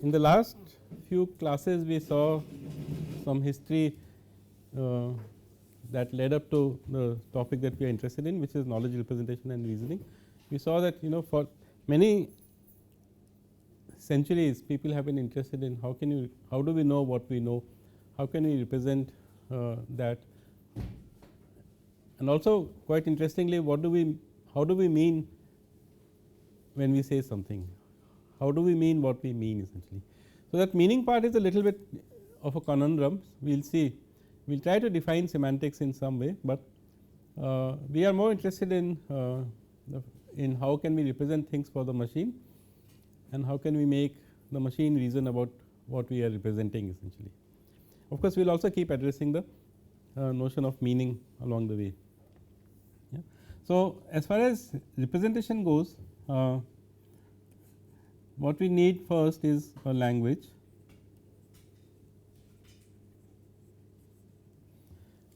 In the last few classes we saw some history that led up to the topic that we are interested in, which is knowledge representation and reasoning. We saw that for many centuries people have been interested in how do we know what we know, how can we represent that, and also quite interestingly how do we mean when we say something, how do we mean what we mean essentially. So, that meaning part is a little bit of a conundrum. We will see, we will try to define semantics in some way, but we are more interested in how can we represent things for the machine and how can we make the machine reason about what we are representing essentially. Of course, we will also keep addressing the notion of meaning along the way. Yeah. So, as far as representation goes, what we need first is a language.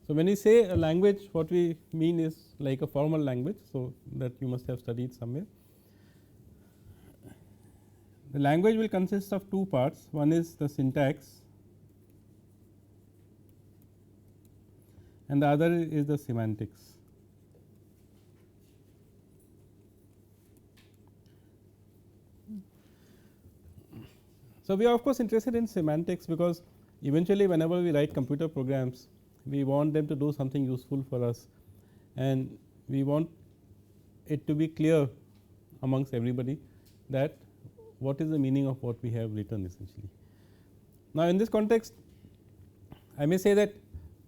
So, when we say a language, what we mean is like a formal language. So, that you must have studied somewhere. The language will consist of two parts. One is the syntax and the other is the semantics. So, we are of course interested in semantics because eventually whenever we write computer programs, we want them to do something useful for us and we want it to be clear amongst everybody that what is the meaning of what we have written essentially. Now, in this context I may say that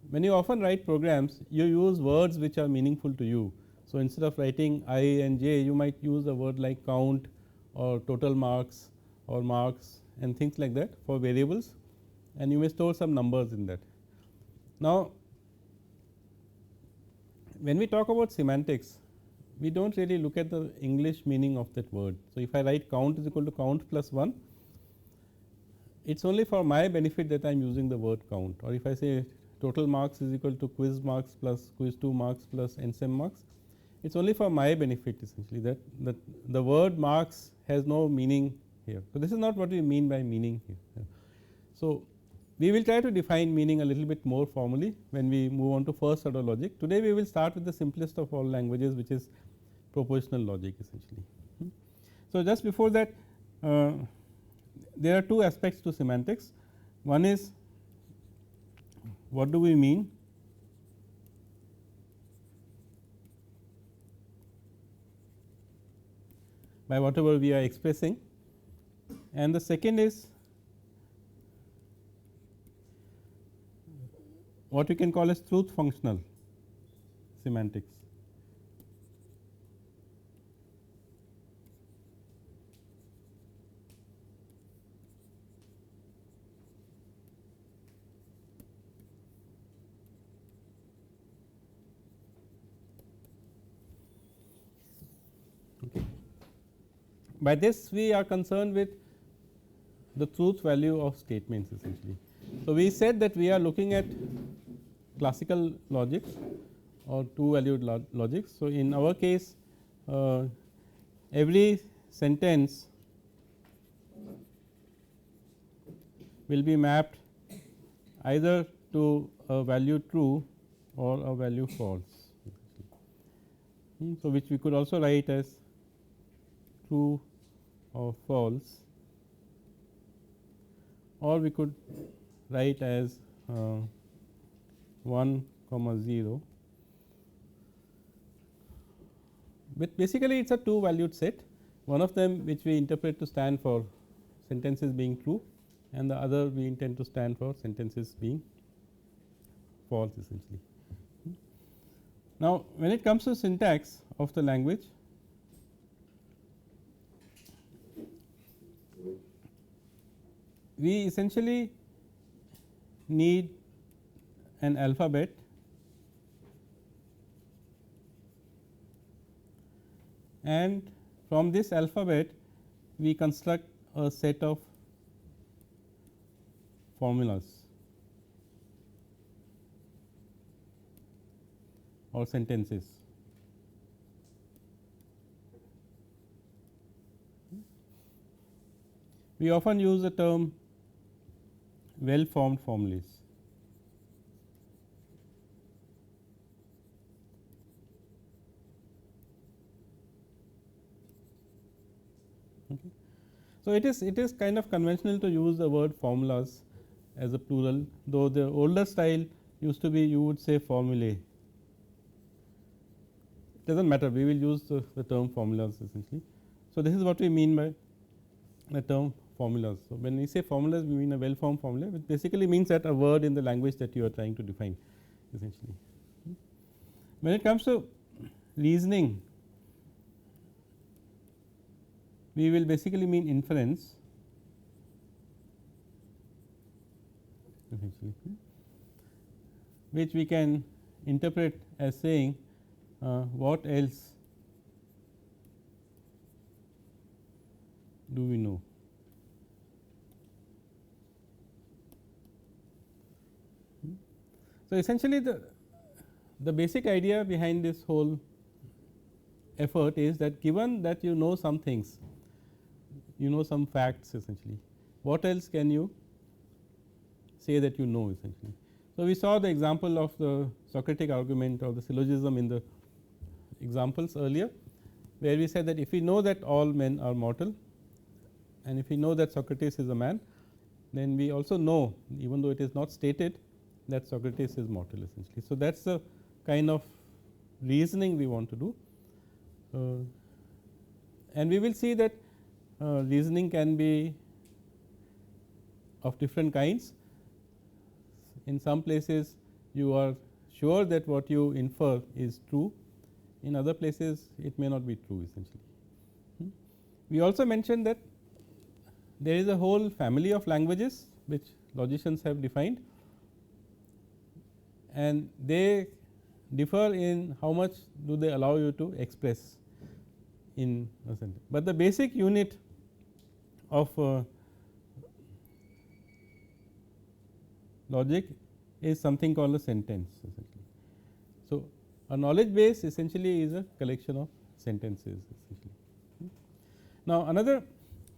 when you often write programs, you use words which are meaningful to you. So, instead of writing I and j, you might use a word like count or total marks or marks and things like that for variables, and you may store some numbers in that. Now, when we talk about semantics, we do not really look at the English meaning of that word. So, if I write count is equal to count plus 1, it is only for my benefit that I am using the word count, or if I say total marks is equal to quiz marks plus quiz 2 marks plus NSEM marks, it is only for my benefit essentially that the word marks has no meaning here. So, this is not what we mean by meaning here. So, we will try to define meaning a little bit more formally when we move on to first order logic. Today, we will start with the simplest of all languages, which is propositional logic essentially. So, just before that, there are two aspects to semantics. One is what do we mean by whatever we are expressing, and the second is what we can call as truth functional semantics. Okay. By this we are concerned with the truth value of statements essentially. So, we said that we are looking at classical logics or two valued logics. So, in our case every sentence will be mapped either to a value true or a value false. So, which we could also write as true or false, or we could write as 1, 0, but basically it is a two valued set, one of them which we interpret to stand for sentences being true and the other we intend to stand for sentences being false essentially. Now, when it comes to syntax of the language, we essentially need an alphabet and from this alphabet we construct a set of formulas or sentences. we often use the term well formed formulas. Okay. So, it is kind of conventional to use the word formulas as a plural, though the older style used to be you would say formulae. It does not matter, we will use the term formulas essentially. So, this is what we mean by the term formulas. So, when we say formulas, we mean a well formed formula, which basically means that a word in the language that you are trying to define essentially. When it comes to reasoning, we will basically mean inference essentially, which we can interpret as saying what else do we know. So, essentially the basic idea behind this whole effort is that given that you know some things, you know some facts essentially, what else can you say that you know essentially. So, we saw the example of the Socratic argument or the syllogism in the examples earlier, where we said that if we know that all men are mortal and if we know that Socrates is a man, then we also know, even though it is not stated, that Socrates is mortal essentially. So, that is the kind of reasoning we want to do, and we will see that reasoning can be of different kinds. In some places you are sure that what you infer is true, in other places it may not be true essentially. We also mentioned that there is a whole family of languages which logicians have defined, and they differ in how much do they allow you to express in a sentence. But the basic unit of logic is something called a sentence essentially. So, a knowledge base essentially is a collection of sentences essentially. Now, another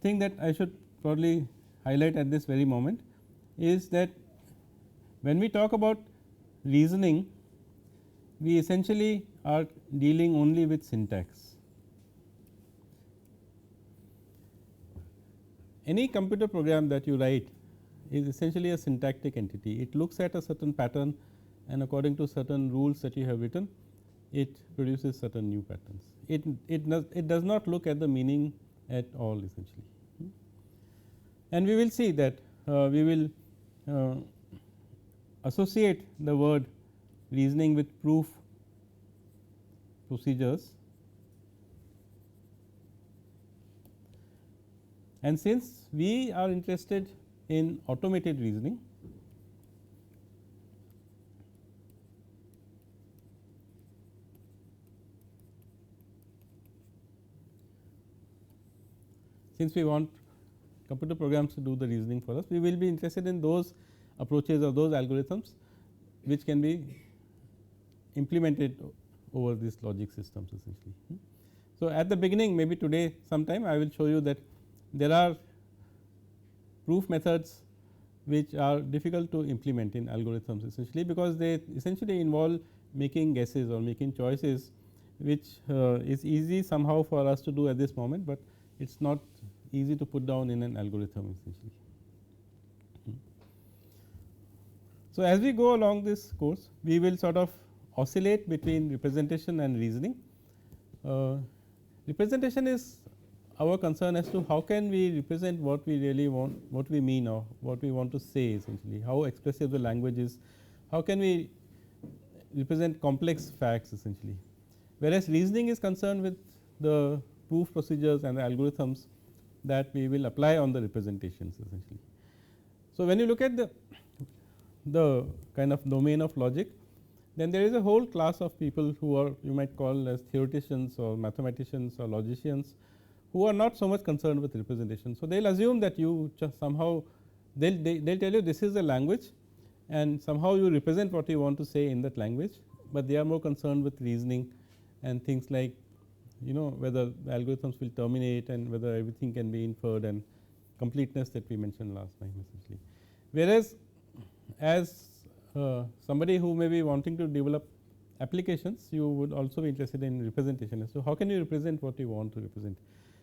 thing that I should probably highlight at this very moment is that when we talk about reasoning, we essentially are dealing only with syntax. Any computer program that you write is essentially a syntactic entity. It looks at a certain pattern, and according to certain rules that you have written, it produces certain new patterns. It does not look at the meaning at all essentially. And we will see that we will associate the word reasoning with proof procedures, and since we are interested in automated reasoning, since we want computer programs to do the reasoning for us, we will be interested in those approaches or those algorithms which can be implemented over these logic systems essentially. So, at the beginning, maybe today sometime I will show you that there are proof methods which are difficult to implement in algorithms essentially, because they essentially involve making guesses or making choices, which is easy somehow for us to do at this moment, but it is not easy to put down in an algorithm essentially. So, as we go along this course, we will sort of oscillate between representation and reasoning. Representation is our concern as to how can we represent what we really want, what we mean, or what we want to say essentially, how expressive the language is, how can we represent complex facts essentially. Whereas, reasoning is concerned with the proof procedures and the algorithms that we will apply on the representations essentially. So, when you look at the kind of domain of logic, then there is a whole class of people who are, you might call as theoreticians or mathematicians or logicians, who are not so much concerned with representation. So, they will assume that you just somehow they will tell you this is a language, and somehow you represent what you want to say in that language, but they are more concerned with reasoning and things like whether the algorithms will terminate and whether everything can be inferred and completeness that we mentioned last time essentially. Whereas, as somebody who may be wanting to develop applications, you would also be interested in representation. So, how can you represent what you want to represent,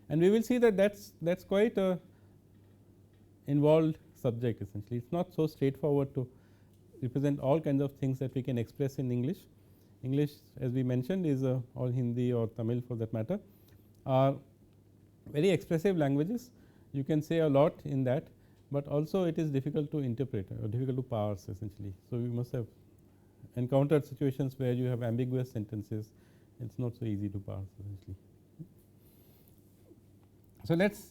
and we will see that that is quite a involved subject essentially. It is not so straightforward to represent all kinds of things that we can express in English. English, as we mentioned, is or Hindi or Tamil for that matter, are very expressive languages. You can say a lot in that, but also it is difficult to interpret or difficult to parse essentially. So, you must have encountered situations where you have ambiguous sentences, it is not so easy to parse essentially. So, let us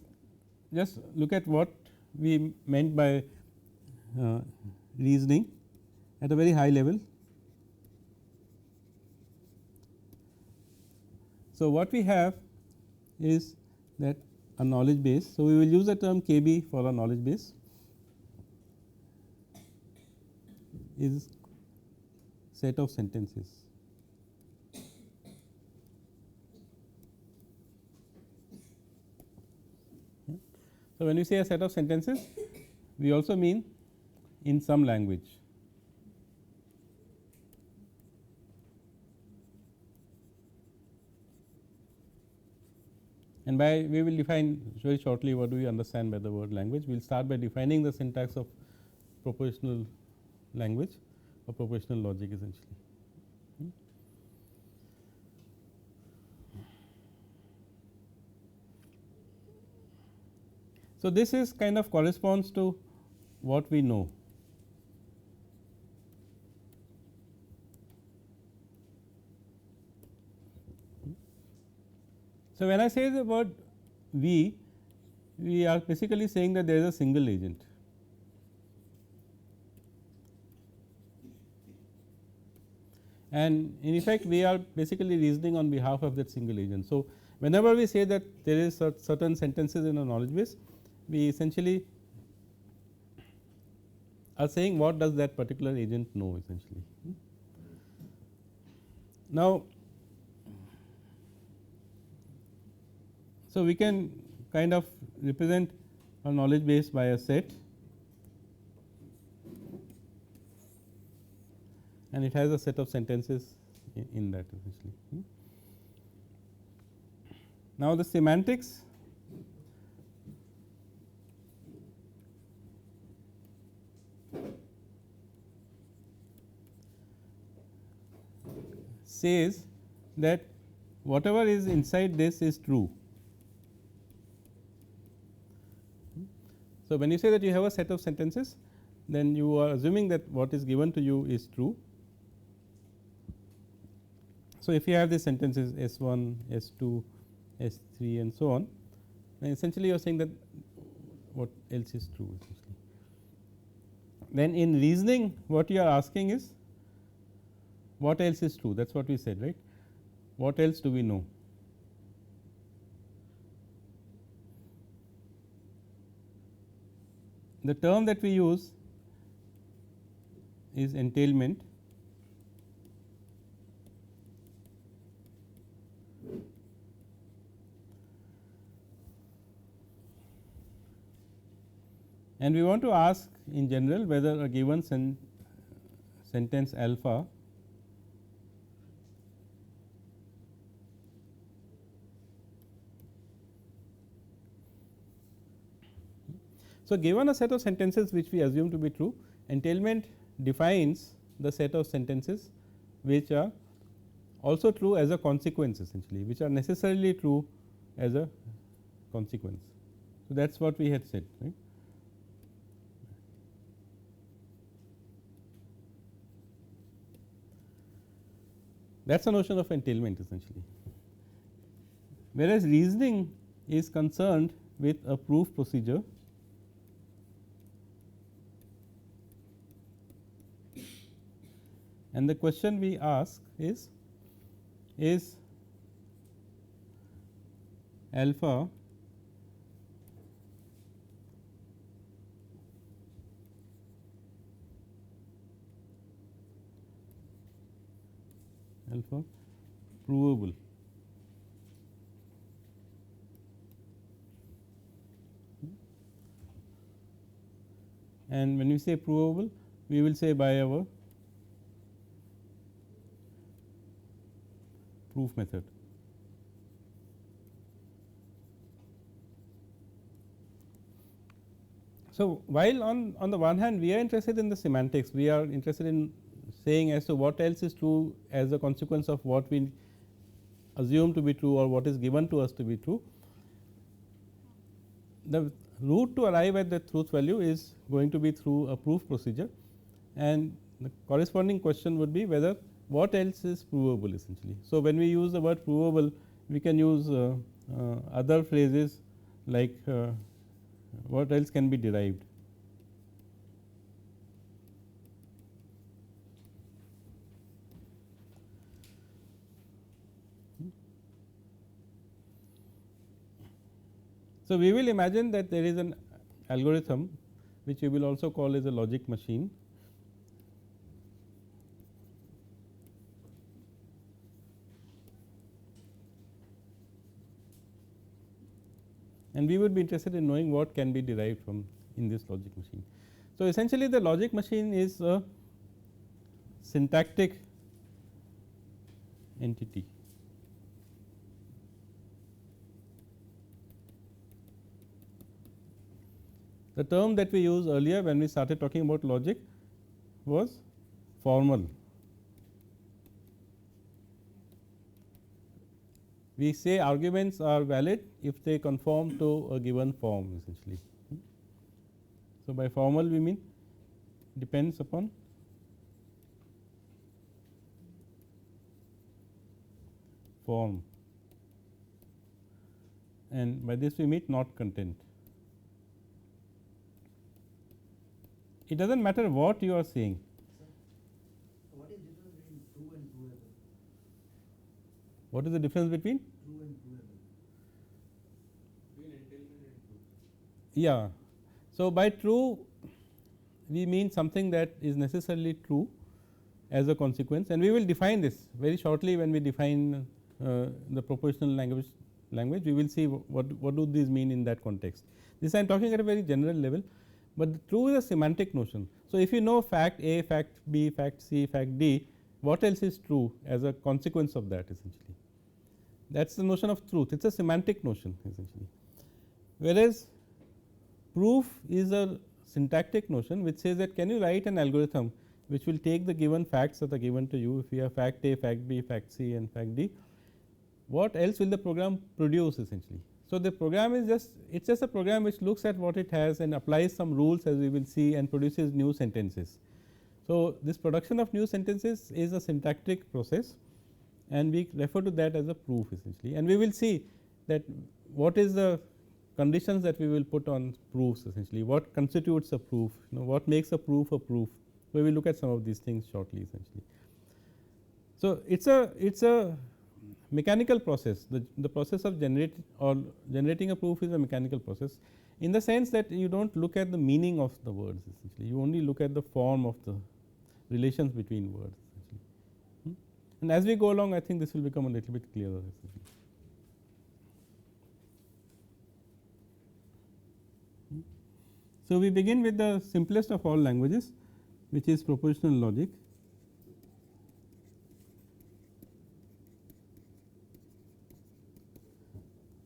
just look at what we meant by reasoning at a very high level. So, what we have is that a knowledge base. So, we will use the term KB for a knowledge base is set of sentences. So, when we say a set of sentences, we also mean in some language. And by we will define very shortly what do we understand by the word language. We will start by defining the syntax of propositional language or propositional logic essentially. So, this is kind of corresponds to what we know. So, when I say the word we are basically saying that there is a single agent. And in effect, we are basically reasoning on behalf of that single agent. So, whenever we say that there is certain sentences in a knowledge base, we essentially are saying what does that particular agent know essentially. Now, so we can kind of represent a knowledge base by a set, and it has a set of sentences in that essentially. Now, the semantics says that whatever is inside this is true. So, when you say that you have a set of sentences, then you are assuming that what is given to you is true. So, if you have these sentences S1, S2, S3 and so on, then essentially you are saying that what else is true essentially. Then in reasoning, what you are asking is what else is true, that is what we said, right. What else do we know? The term that we use is entailment. And we want to ask in general whether a given sentence alpha So, given a set of sentences which we assume to be true, entailment defines the set of sentences which are also true as a consequence essentially, which are necessarily true as a consequence. So, that is what we had said, right. That is a notion of entailment essentially. Whereas, reasoning is concerned with a proof procedure and the question we ask is alpha provable. and when we say provable, we will say by our proof method. So, while on the one hand we are interested in the semantics, we are interested in saying as to what else is true as a consequence of what we assume to be true or what is given to us to be true. The route to arrive at the truth value is going to be through a proof procedure, and the corresponding question would be whether what else is provable essentially. So, when we use the word provable, we can use other phrases like what else can be derived. So, we will imagine that there is an algorithm which we will also call as a logic machine, and we would be interested in knowing what can be derived from in this logic machine. So, essentially the logic machine is a syntactic entity. The term that we used earlier when we started talking about logic was formal. We say arguments are valid if they conform to a given form essentially. So, by formal we mean depends upon form, and by this we mean not content. It does not matter what you are saying. So what is the difference between true and provable? What is the difference between? True and provable. Between intelligent and true. Yeah. So, by true we mean something that is necessarily true as a consequence, and we will define this very shortly when we define the propositional language. We will see what do these mean in that context. This I am talking at a very general level, but the true is a semantic notion. So, if you know fact A, fact B, fact C, fact D, what else is true as a consequence of that essentially. That is the notion of truth, it is a semantic notion essentially. Whereas, proof is a syntactic notion which says that can you write an algorithm which will take the given facts that are given to you. If you have fact A, fact B, fact C and fact D, what else will the program produce essentially. So, the program is just a program which looks at what it has and applies some rules as we will see and produces new sentences. So, this production of new sentences is a syntactic process, and we refer to that as a proof essentially, and we will see that what is the conditions that we will put on proofs essentially, what constitutes a proof, what makes a proof a proof. We will look at some of these things shortly essentially. So, it is a mechanical process, the process of generating a proof is a mechanical process, in the sense that you do not look at the meaning of the words essentially, you only look at the form of the relations between words essentially. And as we go along, I think this will become a little bit clearer essentially. So, we begin with the simplest of all languages, which is propositional logic.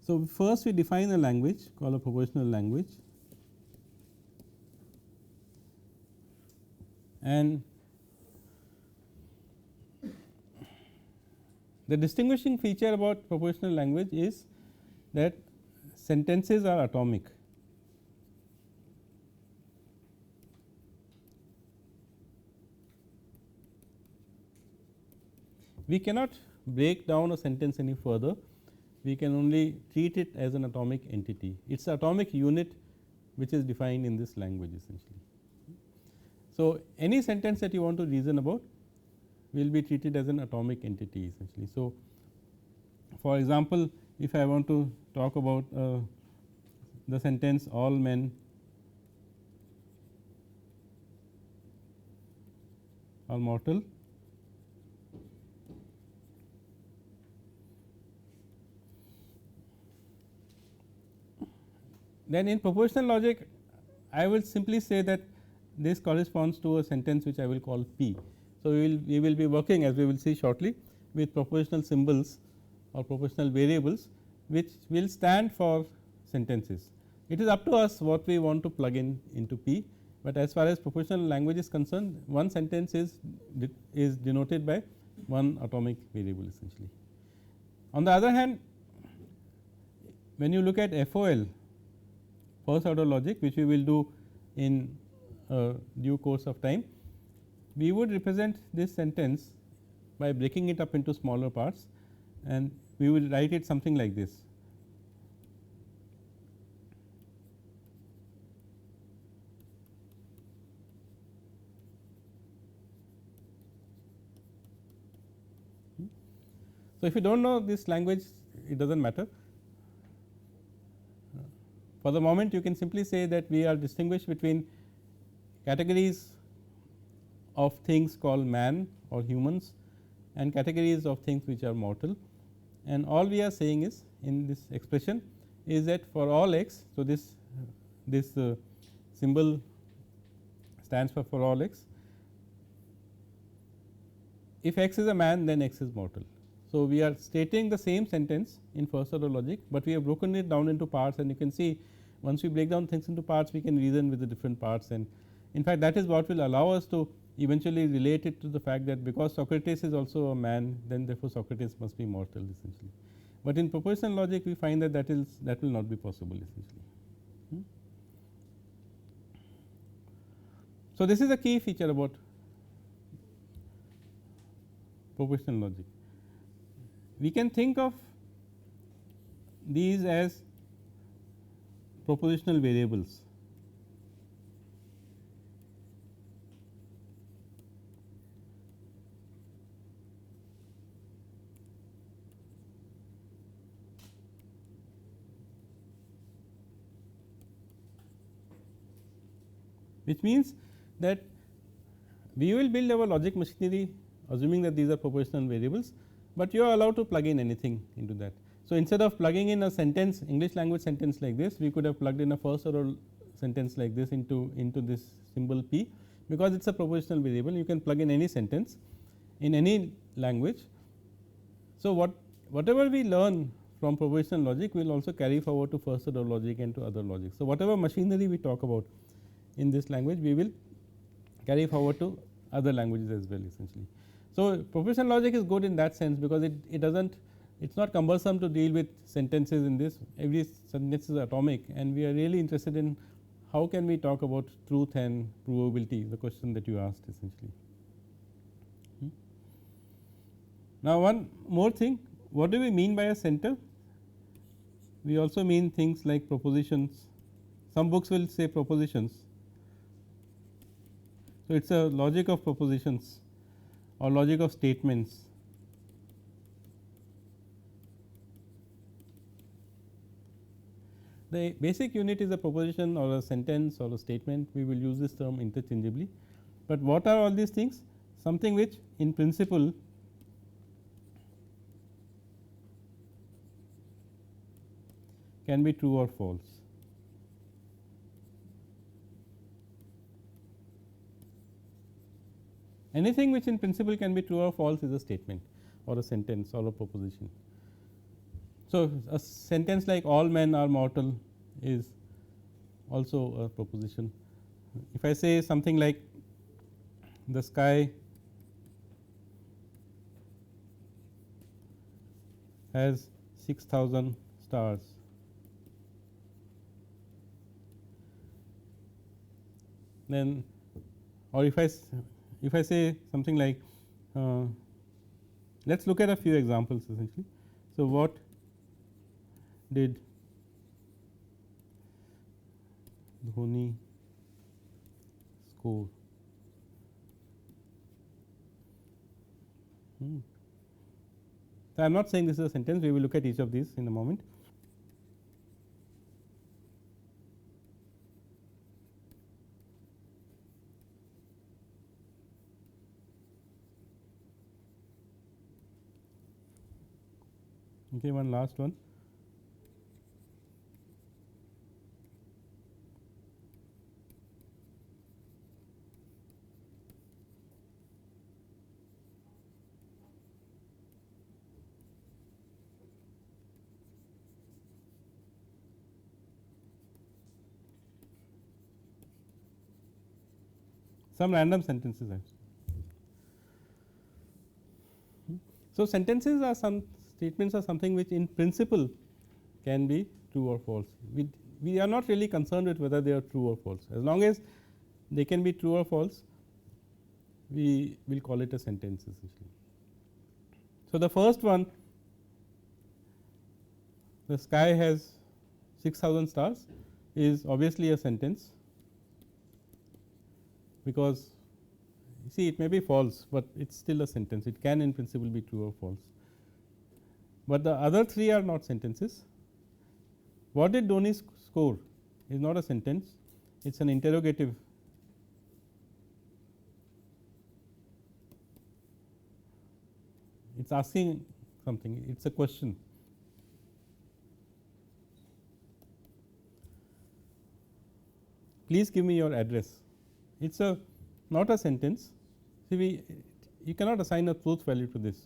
So, first we define a language called a propositional language, and the distinguishing feature about propositional language is that sentences are atomic. We cannot break down a sentence any further, we can only treat it as an atomic entity. It is an atomic unit which is defined in this language essentially. So, any sentence that you want to reason about will be treated as an atomic entity essentially. So, for example, if I want to talk about the sentence all men are mortal, then in propositional logic I will simply say that this corresponds to a sentence which I will call P. So, we will be working, as we will see shortly, with propositional symbols or propositional variables which will stand for sentences. It is up to us what we want to plug in into P, but as far as propositional language is concerned, one sentence is denoted by one atomic variable essentially. On the other hand, when you look at FOL, first order logic, which we will do in due course of time, we would represent this sentence by breaking it up into smaller parts, and we will write it something like this. So, if you do not know this language, it does not matter. For the moment, you can simply say that we are distinguished between categories of things called man or humans and categories of things which are mortal, and all we are saying is in this expression is that for all x. So, this symbol stands for all x. If x is a man, then x is mortal. So, we are stating the same sentence in first order logic, but we have broken it down into parts, and you can see once we break down things into parts, we can reason with the different parts, and in fact, that is what will allow us to eventually relate it to the fact that because Socrates is also a man, then therefore, Socrates must be mortal essentially. But in propositional logic, we find that that will not be possible essentially. So, this is a key feature about propositional logic. We can think of these as propositional variables. Which means that we will build our logic machinery assuming that these are propositional variables, but you are allowed to plug in anything into that. So, instead of plugging in a sentence, English language sentence like this, we could have plugged in a first order sentence like this into this symbol P, because it is a propositional variable. You can plug in any sentence in any language. So, whatever we learn from propositional logic will also carry forward to first order logic and to other logic. So, whatever machinery we talk about in this language, we will carry forward to other languages as well essentially. So, propositional logic is good in that sense, because it does not, it is not cumbersome to deal with sentences in this. Every sentence is atomic, and we are really interested in how can we talk about truth and provability, the question that you asked essentially. Now, one more thing, what do we mean by a center? We also mean things like propositions. Some books will say propositions. So, it is a logic of propositions or logic of statements. The basic unit is a proposition or a sentence or a statement. We will use this term interchangeably, but what are all these things? Something which in principle can be true or false. Anything which in principle can be true or false is a statement or a sentence or a proposition. So, a sentence like all men are mortal is also a proposition. If I say something like the sky has 6,000 stars, then, or if I say something like let us look at a few examples essentially. So, what did Dhoni score? So, I am not saying this is a sentence, we will look at each of these in a moment. Okay, one last one. some random sentences actually. So, sentences are some statements are something which in principle can be true or false. We are not really concerned with whether they are true or false, as long as they can be true or false, we will call it a sentence essentially. So, the first one, the sky has 6,000 stars, is obviously a sentence, because you see it may be false, but it is still a sentence. It can in principle be true or false, but the other three are not sentences. What did Dhoni score is not a sentence, it is an interrogative. It is asking something, it is a question. Please give me your address. It is a not a sentence. See, you cannot assign a truth value to this.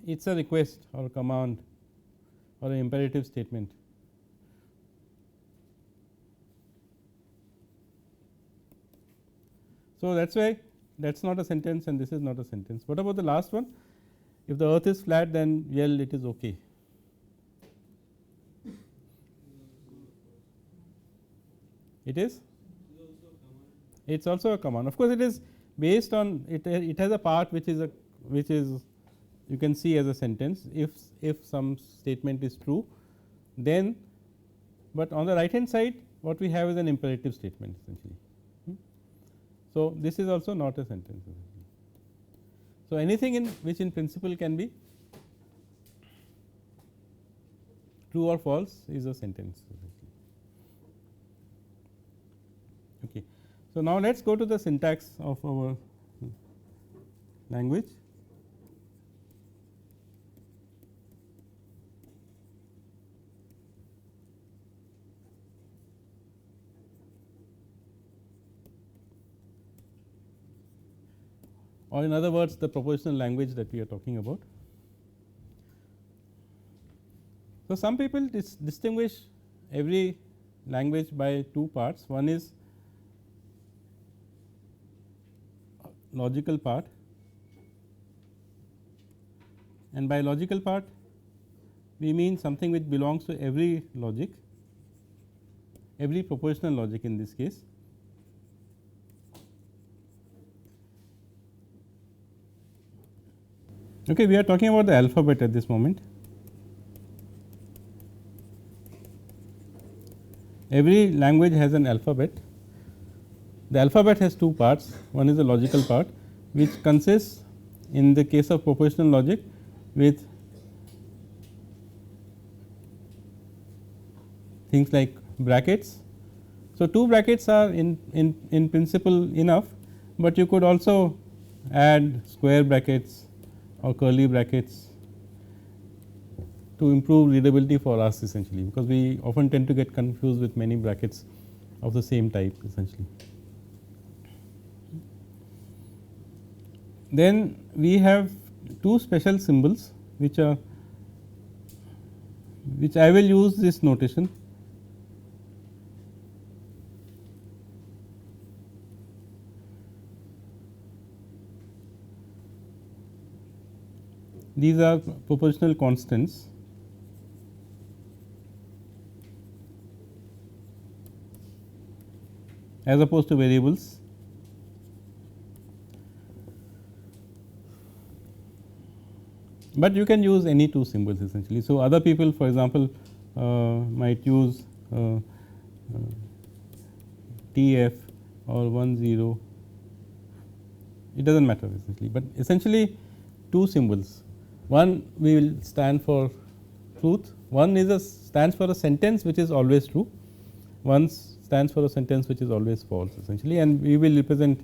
It is a request or a command or an imperative statement. So, that is why that is not a sentence and this is not a sentence. What about the last one? If the earth is flat, then well, it is okay. It is? It is also a command. Of course, it is based on it. It has a part which is you can see as a sentence. If some statement is true, then, but on the right hand side, what we have is an imperative statement essentially. So, this is also not a sentence. So, anything in which in principle can be true or false is a sentence. Okay. So, now let us go to the syntax of our language. Or in other words, the propositional language that we are talking about. So, some people distinguish every language by two parts. One is logical part, and by logical part we mean something which belongs to every logic, every propositional logic in this case. Okay, we are talking about the alphabet at this moment. Every language has an alphabet. The alphabet has two parts. One is the logical part, which consists in the case of propositional logic with things like brackets. So, two brackets are in principle enough, but you could also add square brackets or curly brackets to improve readability for us essentially, because we often tend to get confused with many brackets of the same type essentially. Then we have two special symbols which I will use this notation. These are propositional constants. As opposed to variables. But you can use any two symbols essentially. So, other people for example, might use TF or 10, it does not matter essentially, but essentially two symbols. One will stand for truth, one is stands for a sentence which is always true, one stands for a sentence which is always false essentially, and we will represent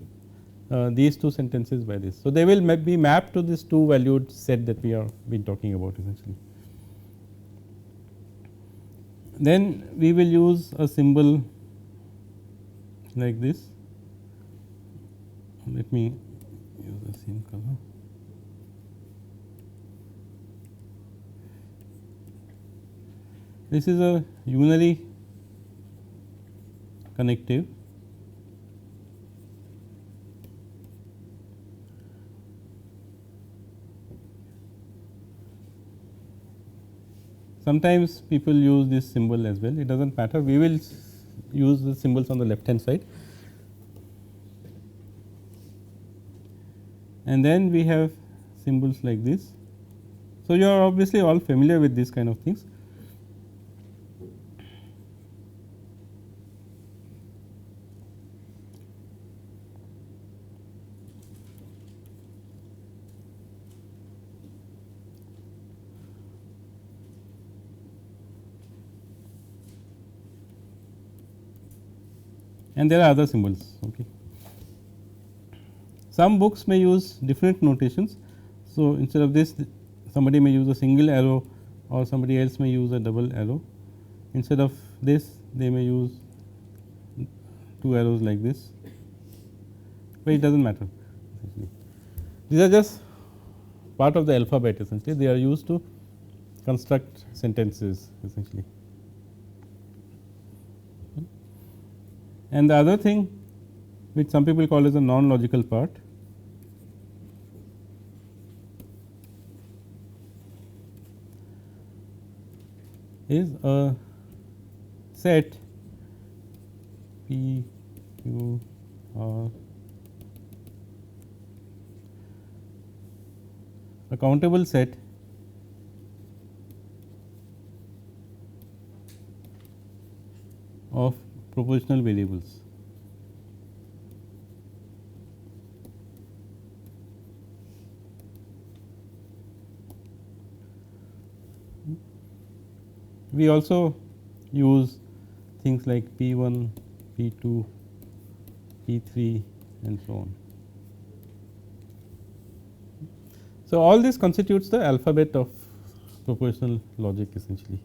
these two sentences by this. So, they will be mapped to this two valued set that we are been talking about essentially. Then we will use a symbol like this. Let me use the same color. This is a unary connective. Sometimes people use this symbol as well, it does not matter, we will use the symbols on the left hand side. And then we have symbols like this. So, you are obviously all familiar with these kind of things. And there are other symbols. Okay. Some books may use different notations. So, instead of this somebody may use a single arrow or somebody else may use a double arrow. Instead of this they may use 2 arrows like this, but it does not matter essentially. These are just part of the alphabet essentially, they are used to construct sentences essentially. And the other thing which some people call as a non logical part is a set P, Q, R, a countable set of propositional variables. We also use things like P1, P2, P3 and so on. So, all this constitutes the alphabet of propositional logic essentially.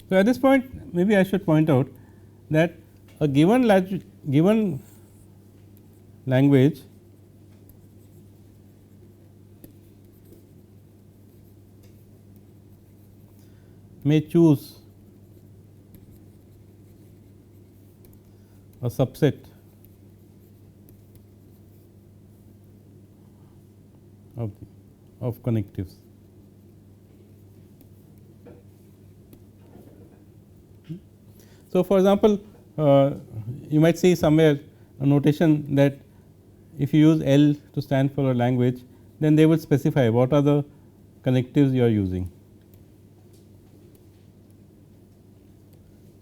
So, at this point maybe I should point out that a given language may choose a subset of connectives. So, for example, you might see somewhere a notation that if you use L to stand for a language, then they will specify what are the connectives you are using.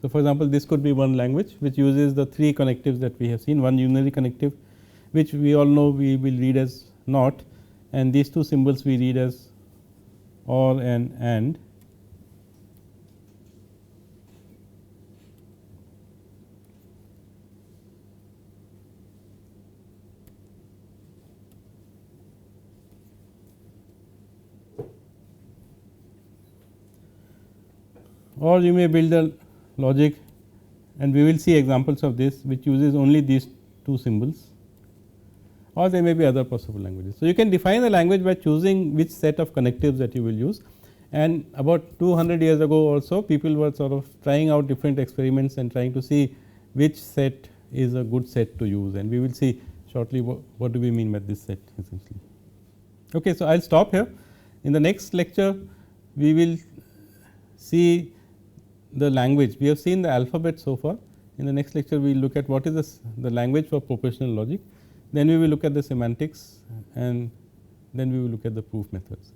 So, for example, this could be one language which uses the 3 connectives that we have seen, one unary connective which we all know we will read as not, and these 2 symbols we read as or and. Or you may build a logic and we will see examples of this which uses only these 2 symbols, or there may be other possible languages. So, you can define a language by choosing which set of connectives that you will use, and about 200 years ago or so people were sort of trying out different experiments and trying to see which set is a good set to use, and we will see shortly what do we mean by this set essentially. Okay, so, I will stop here. In the next lecture we will see the language. We have seen the alphabet so far. In the next lecture we will look at what is the language for propositional logic, then we will look at the semantics, and then we will look at the proof methods.